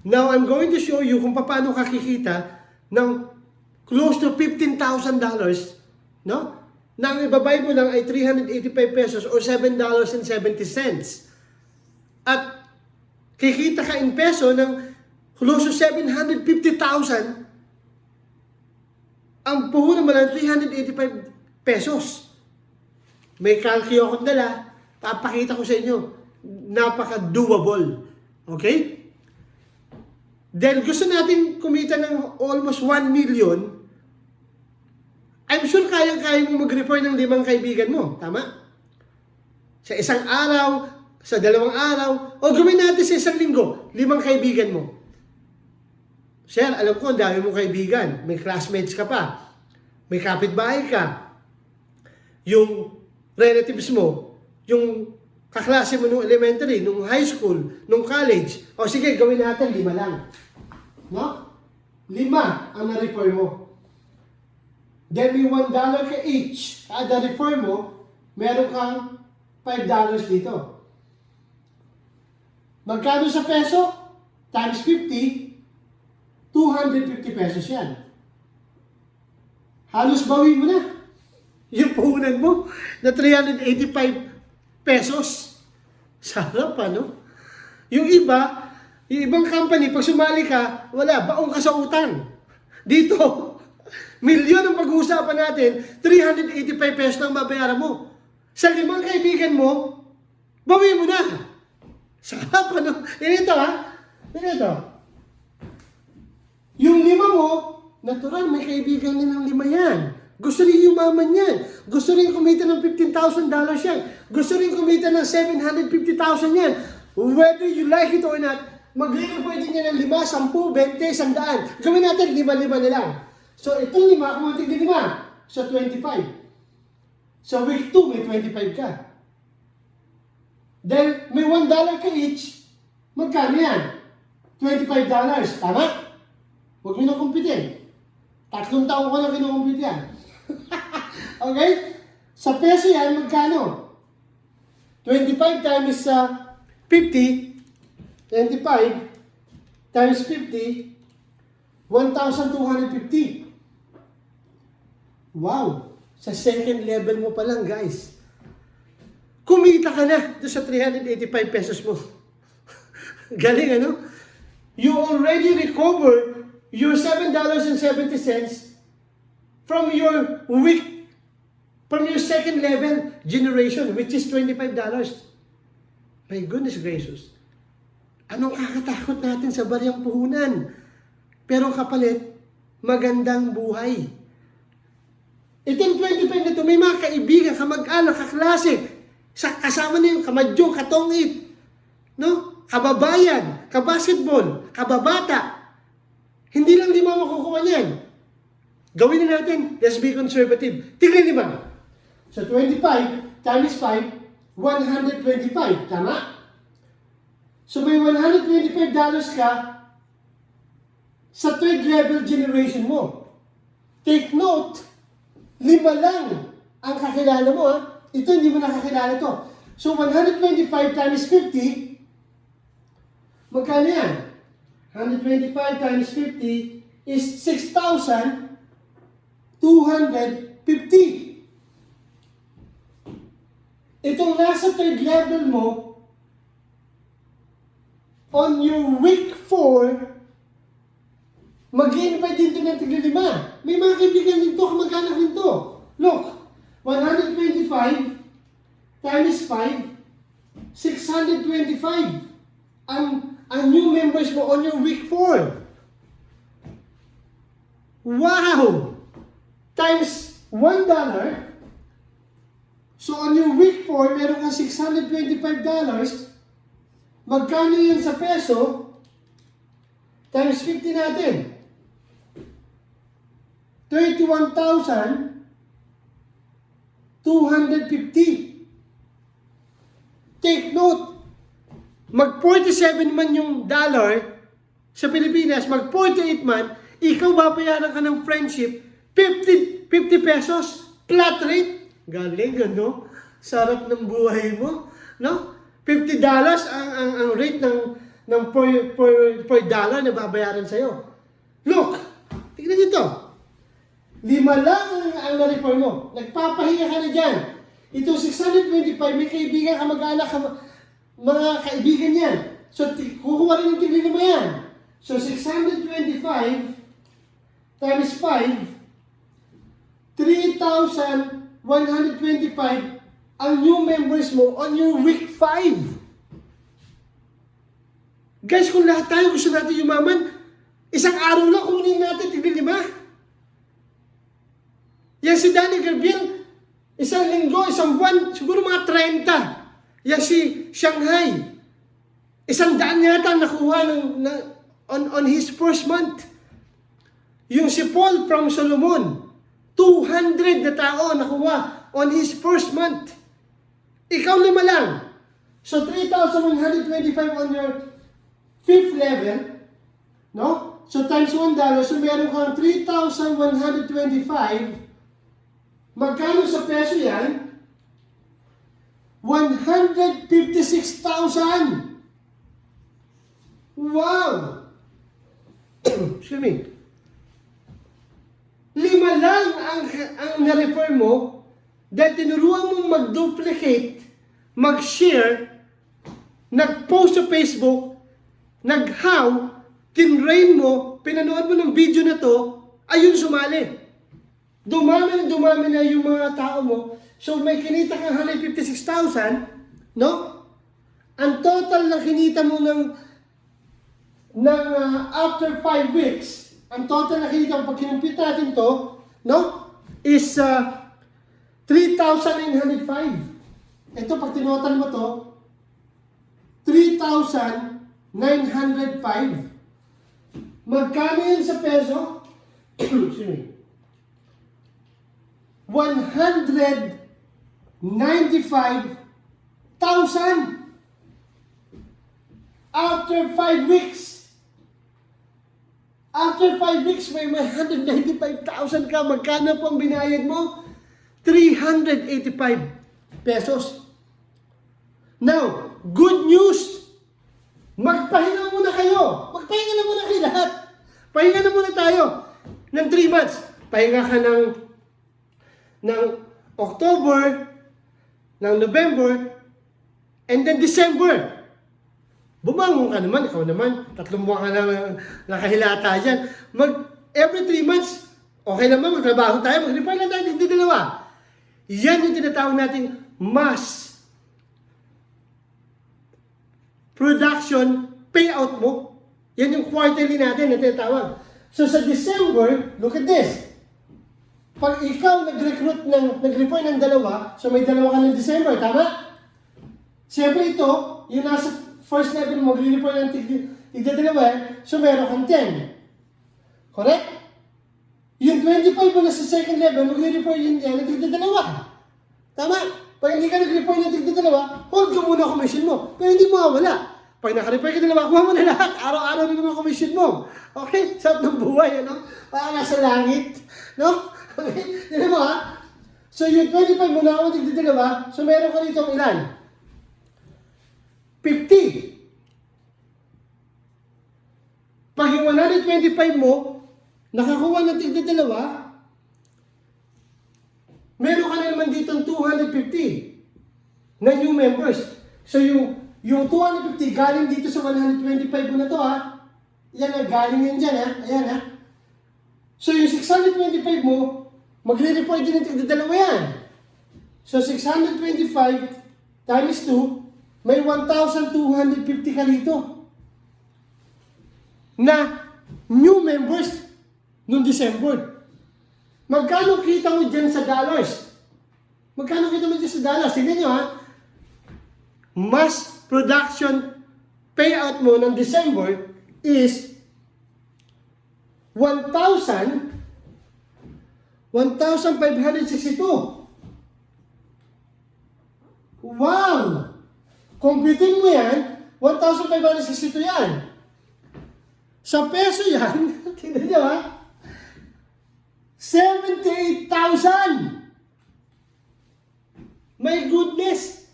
Now, I'm going to show you kung paano kakikita ng close to $15,000, no? Na ang ibabay mo lang ay 385 pesos or $7.70. At kikita ka in peso ng close to 750,000. Ang puhunan mo lang 385 pesos. May calcio akong dala, papakita ko sa inyo. Napaka-doable. Okay? Then gusto natin kumita ng almost 1 million. I'm sure kayang-kaya mo mag-refer ng 5 kaibigan mo. Tama? Sa isang araw, sa 2 araw, o gawin natin sa isang linggo, 5 kaibigan mo. Sir, alam ko, ang dami mong kaibigan. May classmates ka pa. May kapitbahay ka. Yung relatives mo, yung kaklase mo nung elementary, nung high school, nung college. O sige, gawin natin 5 lang. No? 5 ang na-refer mo. Then may $1 ka each. Kada refer mo, meron kang $5 dito. Magkano sa peso? Times 50, 250 pesos yan. Halos bawin mo na yung puhunan mo na 385 pesos. Sarap, ano? Yung ibang company, pag sumali ka, wala, baong ka sa utang. Dito, milyon ang pag-uusapan natin, 385 pesos lang babayaran mo. Sa 5 kaibigan mo, bawin mo na. Sarap, ano? Ito, ha? Ito. Yung 5 mo, natural, may kaibigan din ng 5 yan. Gusto rin yumaman yan. Gusto rin kumita ng $15,000 yan. Gusto rin kumita ng $750,000 yan. Whether you like it or not, mag-refer din niya ng 5, 10, 20, 100. Gawin natin 5 na lang. So, itong 5, kumunting din 5. So, 25. So, week 2, may 25 ka. Then, may $1 ka each. Magkano yan? $25. Tama? Huwag mo na kumpitin. 3 taon ko na kinukumpit yan. Okay? Sa peso yan, magkano? 25 times 50, 25 times 50, 1,250. Wow! Sa second level mo pa lang, guys. Kumita ka na doon sa 385 pesos mo. Galing, ano? You already recovered your $7.70 from your second level generation, which is $25. My goodness gracious. Anong kakatakot natin sa bariyang puhunan? Pero kapalit, magandang buhay. Itong 25 na ito, may mga kaibigan, kamag-anak, kaklase, kasama na yung kamadyo, katongit, no? Kababayan, kabasketball, kababata. Hindi lang 5 makukuha niyan. Gawin na natin, let's be conservative. Tignan 5. So 25 times 5, 125. Tama? So may $125 ka sa third level generation mo. Take note, 5 lang ang kakilala mo. Ha? Ito hindi mo nakakilala to. So 125 times 50, magkano yan? 125 times 50 is 6,250. Itong nasa third level mo, on your week 4, mag-i-invite din ito ng tigli-5. May mga kaibigan din ito, kamag-anak din ito. Look, 125 times 5, 625. Ang new members mo on your week 4. Wow! Times $1. So on your week 4, meron kang $625. Magkano yun sa peso? Times 50 natin. 31,250. Take note, mag-47 man yung dollar sa Pilipinas, mag-48 man, ikaw babayaran ka ng friendship, 50 pesos, flat rate. Galing, Sarap ng buhay mo, no? $50 ang rate ng per dollar na babayaran sa'yo. Look, tignan nyo to. 5 lang ang na-refer mo. Nagpapahinga ka na dyan. Ito 625, may kaibigan ka, mag-anak ka, mga kaibigan yan. So, kukuha rin yung tignan mo yan. So, 625 times 5, 3,125 ang new members mo on your week 5. Guys, kung lahat tayo gusto natin yumaman, isang araw lang kunin natin tignan 5. Yan si Danny Gabriel, isang linggo, isang buwan, siguro mga 30. Yan si Shanghai, 100 yata nakuha on his first month. Yung si Paul from Solomon, 200 na tao nakuha on his first month. Ikaw 5 lang. So 3,125 on your 5th level, no? So times $1, so meron kang 3,125. Magkano sa peso yan? 156,000. Wow! Excuse me. 5 lang ang na-refer mo dahil tinuruan mong mag-duplicate, mag-share, nag-post sa Facebook, nag-how, tinrain mo, pinanood mo ng video na to, ayun sumali. Dumami na yung mga tao mo. So may kinita kang 156,000, no? Ang total na kinita mo ng after 5 weeks, ang total na kinita mo pag kinumpit natin to, no? Is 3,905. Ito pag tinotal mo to, 3,905. Magkano yun sa peso? Excuse me. 195,000 after 5 weeks. After 5 weeks, may 195,000 ka. Magkano po ang binayad mo? 385 pesos. Now, good news. Magpahinga muna kayo. Magpahinga na muna kayo lahat. Pahinga na muna tayo ng 3 months. Pahinga ka ng October, ng November, and then December. Bumangon ka naman, ikaw naman, 3 buwan ka na nakahilata dyan. Every 3 months, okay naman, magtrabaho tayo, mag-reply lang tayo, hindi dalawa. Yan yung tinatawag nating mass production payout mo. Yan yung quarterly natin na tinatawag. So sa December, look at this. Pag ikaw nag-refer ng 2, so may 2 ka ng December, tama? Siyempre ito, yung nasa first level mo, mag-refer ng tigda-2, so meron kang 10. Correct? Yung 25 mo na sa second level, mag-refer yun ng tigda-2. Tama? Pag hindi ka nag-refer ng tigda-2, hold ka muna ang commission mo. Pero hindi mo mawala. Pag naka-refer ka 2, kuha mo na lahat. Araw-araw na naman ang commission mo. Okay? Sarap ng buhay, ano? Parang nasa langit. No? Okay? Yan mo, ha? So, yung 25 mo na ako tigda-2, so meron ka dito ilan? 50. Pag yung 125 mo, nakakuha ng tigda-2, meron ka na naman dito 250 na new members. So yung 250 galing dito sa 125 mo na to, ha. Yan na, galing yan dyan, ha. Ayan, ha. So yung 625 mo, magre-report din ng tigda-2 yan. So 625 times 2, may 1,250 ka dito na new members noong December. Magkano kita mo dyan sa dollars? Magkano kita mo dyan sa dollars? Tignan nyo, ha? Mass production payout mo ng December is 1,562. Wow! Computing mo yan, 1,562 yan. Sa peso yan, tingnan nyo, ha? 78,000! My goodness!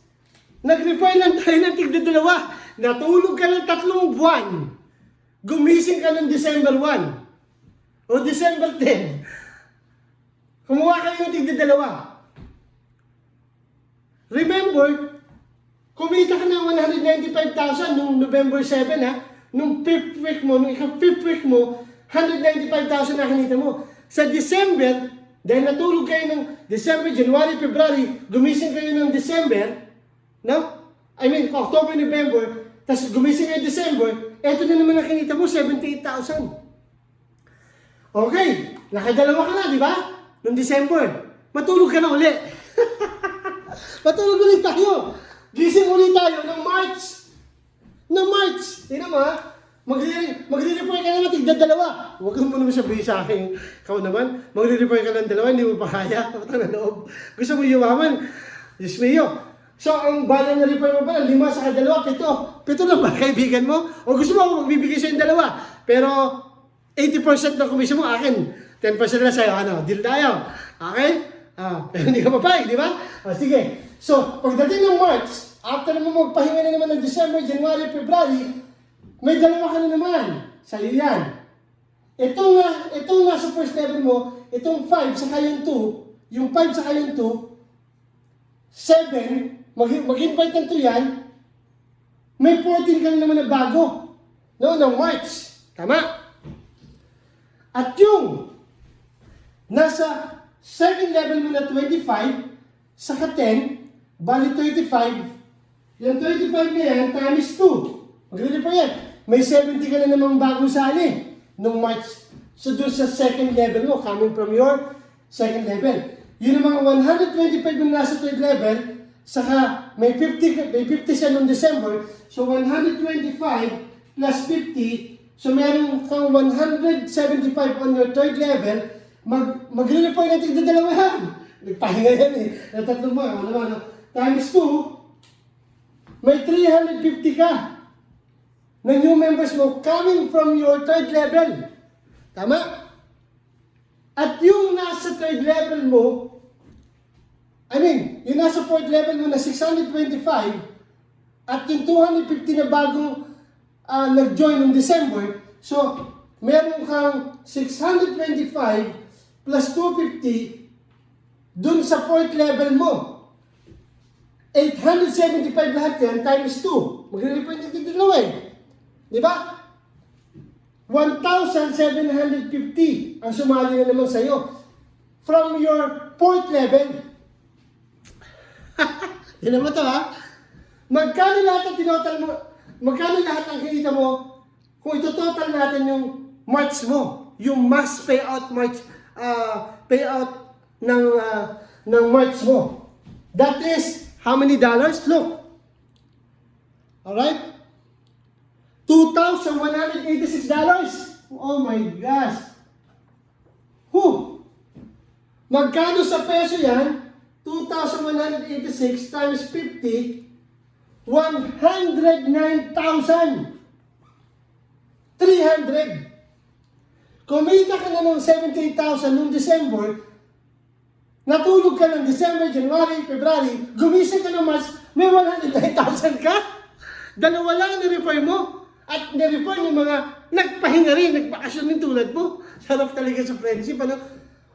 Nag-refer lang tayo ng tigda-2. Natulog ka ng 3 buwan. Gumising ka ng December 1 o December 10. Kumuha kayo ng tigda-2. Remember, kumita ka ng 195,000 nung November 7 ha. Nung 5th week mo, nung ika-5th week mo, 195,000 na kinita mo. Sa December, dahil natulog kayo ng December, January, February, gumising kayo ng December, no? I mean, October, November, tapos gumising kayo December, eto na naman ang kinita mo, 78,000. Okay, nakadalawa ka na, di ba? Noong December, matulog ka na uli. Matulog ulit tayo. Gising ulit tayo ng March. Ng March. Tingnan mo ha. Magre-refer ka naman tigda-2. Huwag mo naman sabihin sa akin. Ikaw naman, magre-refer ka ng 2, hindi mo pa kaya. Patang na loob. Gusto mo yumaman. Diyos mio. So, ang bala na refer mo pala, 5 sa 2, 7. 7 na ba kaibigan mo? O gusto mo ako magbibigay sa'yo ng 2. Pero, 80% ng komisyon mo akin. 10% na sa'yo. Ano? Deal tayo. Okay? Pero hindi ka papayag, di ba? Sige. So, pagdating ng March, after mo magpahinga na naman ng December, January, February, may 2 ka na naman. Sa'yo yan. Ito nga sa first level mo, itong 5 saka yung 2, yung 5 saka yung 2, 7, mag-invite ng 2 yan, may 14 ka na naman na bago. No, ng March. Tama? At yung nasa second level mo na 25, saka 10, bali 35, yung 35 na yan times 2. Magre pa yan. May 70 ka na namang bagong sali nung March. So doon sa second level mo, coming from your second level. Yun ang mga 125 na nasa third level, saka may 50 siya nung December, so 125 plus 50, so meron kang 175 on your third level, magre-report natin ito 2 yan. Nagpahinga yan eh. Natatlong mo, times 2, may 350 ka na new members mo coming from your third level. Tama? At yung nasa third level mo, yung nasa fourth level mo na 625, at yung 250 na bagong nag-join ng December, so meron kang 625 plus 250 dun sa fourth level mo. 875 lahat yan times 2. Magre-report natin dito eh. Di ba? 1,750 ang sumali na naman sa'yo from your fourth level. Yan naman ito ha. Magkano lahat ang tinotal mo? Magkano lahat ang kinita mo kung ito-total natin yung March mo? Yung max payout March, payout ng March mo. That is how many dollars? Look. Alright? $2,186. Oh my gosh. Magkano sa peso yan? 2,186 times 50, 109,300. Kumita ka na ng 78,000 noong December, natulog ka ng December, January, February, gumising ka ng March, may 109,000 ka? 2 lang na-refer mo. At na-refer yung mga nagpahinga rin, nagbakasyon din tulad mo. Sarap talaga sa friendship, ano?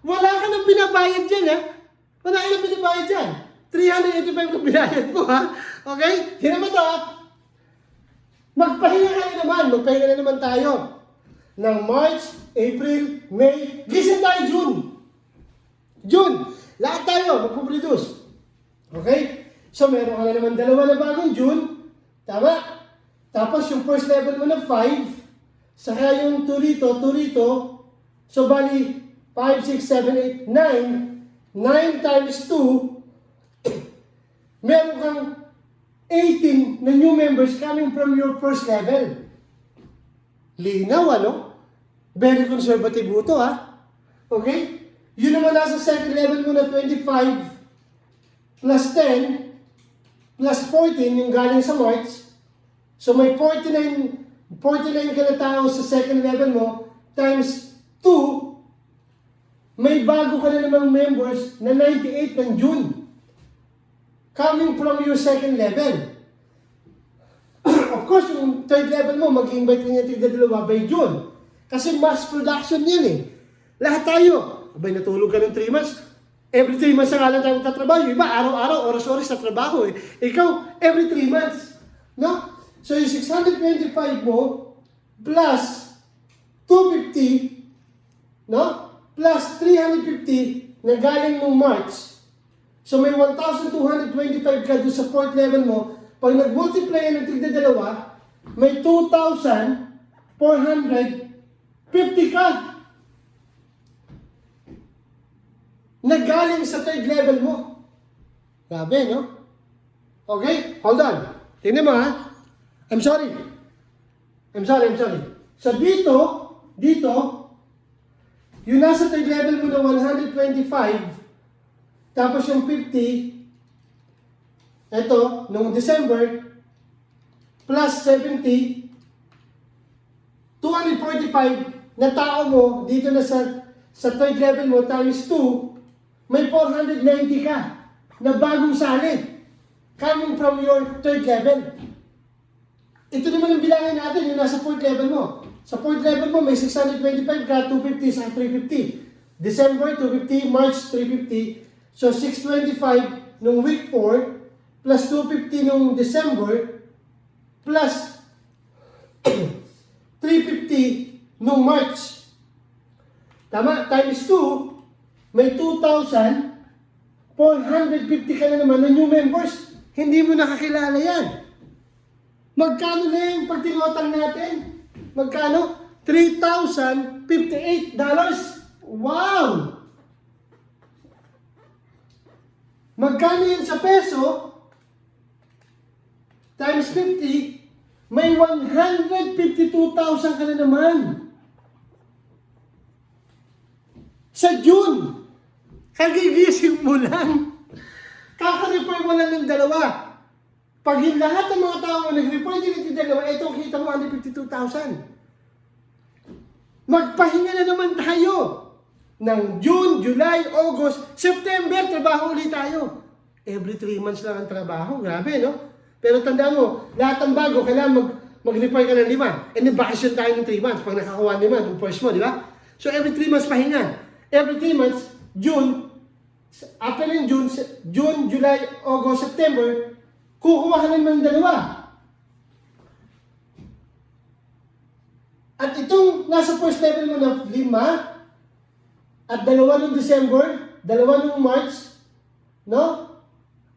Wala ka nang binabayad dyan, ha? Wala ka nang binabayad dyan. 385 na binayad mo, ha? Okay? Hindi naman ito, ha? Magpahinga ka na naman. Magpahinga na naman tayo. Ng March, April, May, gising tayo June. June. Lahat tayo, magpuproduce. Okay? So, meron ka na naman 2 na bagong June. Tama? Tapos yung first level mo na 5, saka yung 2 rito, so bali 5, 6, 7, 8, 9, 9 times 2, meron kang 18 na new members coming from your first level. Linaw, ano? Very conservative ito, ha? Okay? Yun naman nasa second level mo na 25 plus 10 plus 14 yung galing sa March. So may 49 ka na tao sa second level mo times 2, may bago ka na namang members na 98 ng June coming from your second level. Of Of course, yung third level mo, mag-invite rin yung tigda-dalawa by June. Kasi mass production yan eh. Lahat tayo. Abay, natulog ka ng 3 months. Every 3 months na nga lang tayo magtatrabaho. Yung iba, araw-araw, oras-oras sa trabaho eh. Ikaw, every 3 months. No? So, yung 625 mo, plus 250, no? Plus 350 na galing nung March. So, may 1,225 ka doon sa fourth level mo. Pag nag-multiply yan ng tigda-dalawa, may 2,450 ka na galing sa third level mo. Grabe, no? Okay? Hold on. Tingnan mo, ha? I'm sorry. So, dito, yung nasa third level mo na 125, tapos yung 50, eto, noong December, plus 70, 245 na tao mo, dito na sa third level mo, times 2, may 490 ka na bagong salid coming from your third level. Ito naman ang bilangin natin, yung nasa fourth level mo. Sa fourth level mo, may 625 ka, 250 sa 350. December, 250, March, 350. So, 625 nung week 4, plus 250 nung December, plus 350 nung March. Tama? Times 2, may 2,450 ka na naman na new members. Hindi mo nakakilala yan. Magkano na yung pag tinotang natin? Magkano? $3,058. Wow! Magkano yun sa peso? Times 50, may 152,000 ka na naman. Sa June, kagigising mo lang. Kaka-refer mo lang ng dalawa. Pag yung lahat ng mga tao mo nag-report din ito dalawa, ito kita mo 152,000. Magpahinga na naman tayo. Ng June, July, August, September, trabaho ulit tayo. Every 3 months lang ang trabaho. Grabe, no? Pero tanda mo, lahat ng bago, kailangan mag-report ka ng 5. And then vacation tayo ng 3 months pag nakakuha ng 5, yung first mo, di ba? So every 3 months pahinga. Every 3 months, June, after ng June, July, August, September, kukuha ka naman ng dalawa. At itong nasa first level mo na 5, at 2 ng December, 2 ng March, no?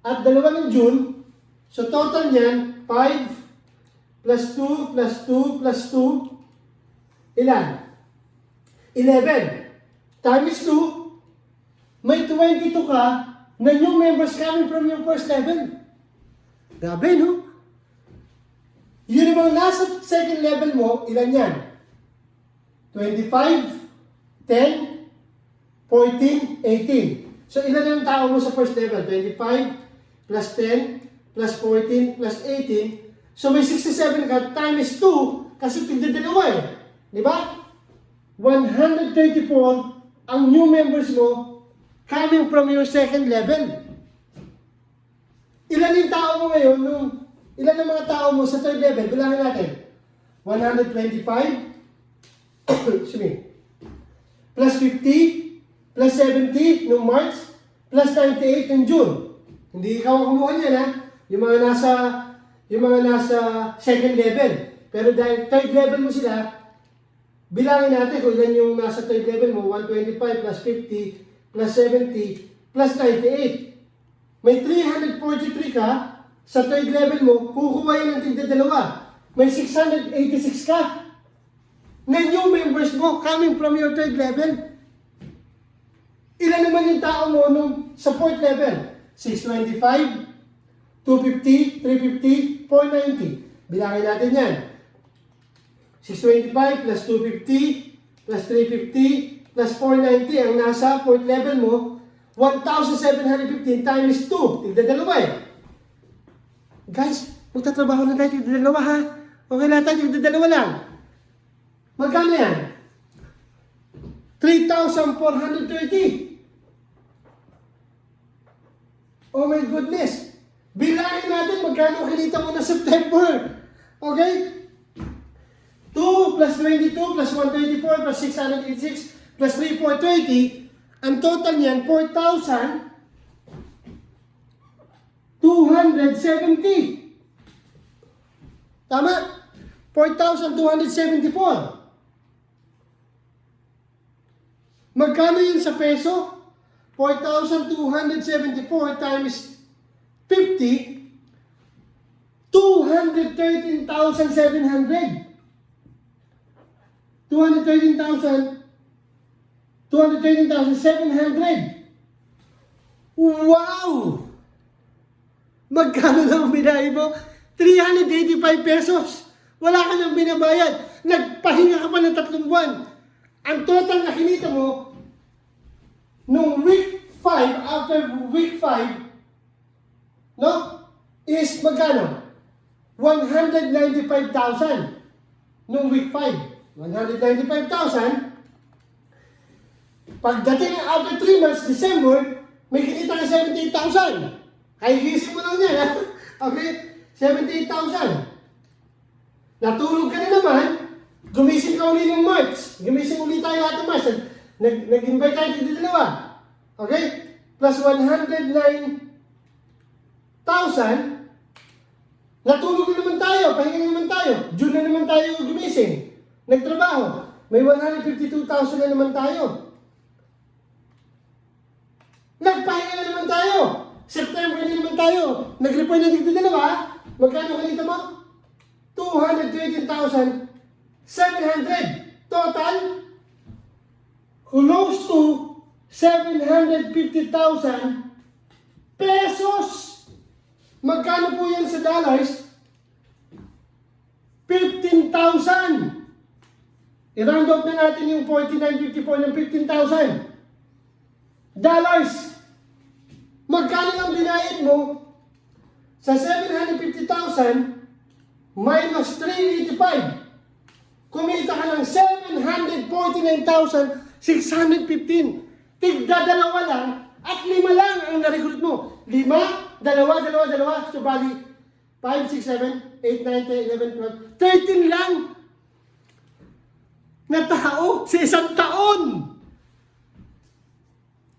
At 2 ng June, so total niyan, 5 plus 2 plus 2 plus 2, ilan? 11. Times 2, may 22 ka na new members coming from your first level. Grabe, no? Yun yung mga nasa second level mo, ilan yan? 25, 10, 14, 18. So, ilan yung tao mo sa first level? 25 plus 10 plus 14 plus 18. So, may 67 ka times 2 kasi tigda-dalawa eh. Di ba? 134 ang new members mo coming from your second level. Ilan yung tao mo ngayon? Ilan ang mga tao mo sa third level? Bilangin natin. 125 excuse me, plus 50 plus 70 noong March, plus 98 noong June. Hindi ikaw ang kumuha niyan, ha? Yung mga nasa second level. Pero dahil third level mo sila, bilangin natin kung ilan yung nasa third level mo, 125 plus 50 plus 70 plus 98. May 343 ka sa third level mo, kukuha yun ng tigda-dalawa. May 686 ka na new members mo coming from your third level. Ilan naman yung tao mo sa fourth level? 625, 250, 350, 490. Bilangin natin yan. 625 plus 250 plus 350 plus 490 ang nasa fourth level mo, 1,715 times 2. Tigda-dalawa eh. Guys, magtatrabaho na tayo, tigda-dalawa ha. Okay lang tayo, tigda-dalawa lang. Magkano yan? 3,430. Oh my goodness! Bilangin natin magkano kinita mo na September. Okay? 2 plus 22 plus 124 plus 686 plus 3, 430. Ang total niyan, 4,270. Tama? 4,274. Magkano yun sa peso? 4,274 times 50, 213,700. 213,700. Wow! Magkano lang binahin mo? 385 pesos. Wala ka nang binabayad. Nagpahinga ka pa ng 3 buwan. Ang total na kinita mo, nung week 5, after week 5, no? Is magkano? 195,000. Nung week 5. 195,000. Pagdating ng after 3 months, December, may kinita ka 78,000. Ay, gising mo lang yan, ha? Okay? 78,000. Natulog ka na naman, gumising ka uli ng March. Gumising uli tayo lahat ng March. Nag-invite tayo dito dalawa. Okay? Plus 109,000. Natulog na naman tayo, pahinga na naman tayo. June na naman tayo gumising. Nagtrabaho. May 152,000 na naman tayo. Nagpahinga na naman tayo. September na naman tayo. Nag-report na dito dalawa. Magkano kanita mo? 213,700. Total, close to 750,000 pesos. Magkano po yan sa dollars? 15,000. I-round off na natin yung 49.54 ng 15,000 dollars. Magkano ang binayad mo sa 750,000 minus 385? Kumita ka ng 749,615. Tigda-dalawa lang at 5 lang ang na-recruit mo. 5, 2, 2. So, bali, 5, 6, 7, 8, 9, 10, 11, 12, 13 lang na tao sa isang taon.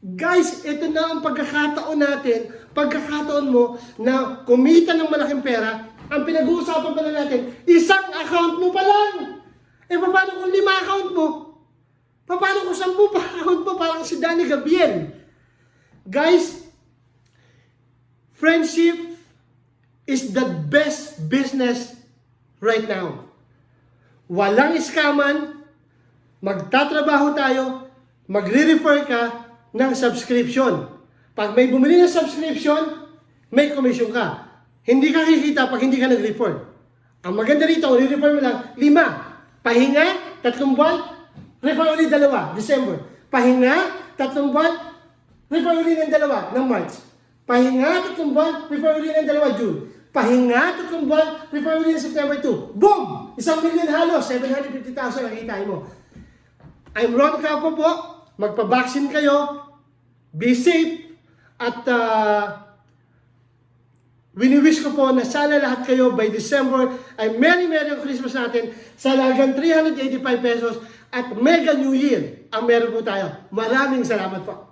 Guys, ito na ang pagkakataon natin, pagkakataon mo na kumita ng malaking pera. Ang pinag-uusapan pala natin, isang account mo pa lang. Eh, paano kung 5 account mo? Paano kung 10 pa account mo? Parang si Danny Gabriel. Guys, friendship is the best business right now. Walang iskaman, magtatrabaho tayo, magre-refer ka ng subscription. Pag may bumili ng subscription, may commission ka. Hindi ka kikita pag hindi ka nag-refer. Ang maganda rito, i-refer mo lang, 5. Pahinga, 3 buwan, refer ulit 2, December. Pahinga, 3 buwan, refer ulit ng 2, ng March. Pahinga, 3 buwan, refer ulit ng 2, June. Pahinga, 3 buwan, refer ulit ng September 2. Boom! 1,000,000 halos, 750,000 ang kitain mo. I'm Ron Capo po. Magpa-vaccine kayo. Be safe. At wini-wish ko po na sana lahat kayo by December ay Merry Christmas natin sa halagang 385 pesos at Mega New Year ang meron po tayo. Maraming salamat po.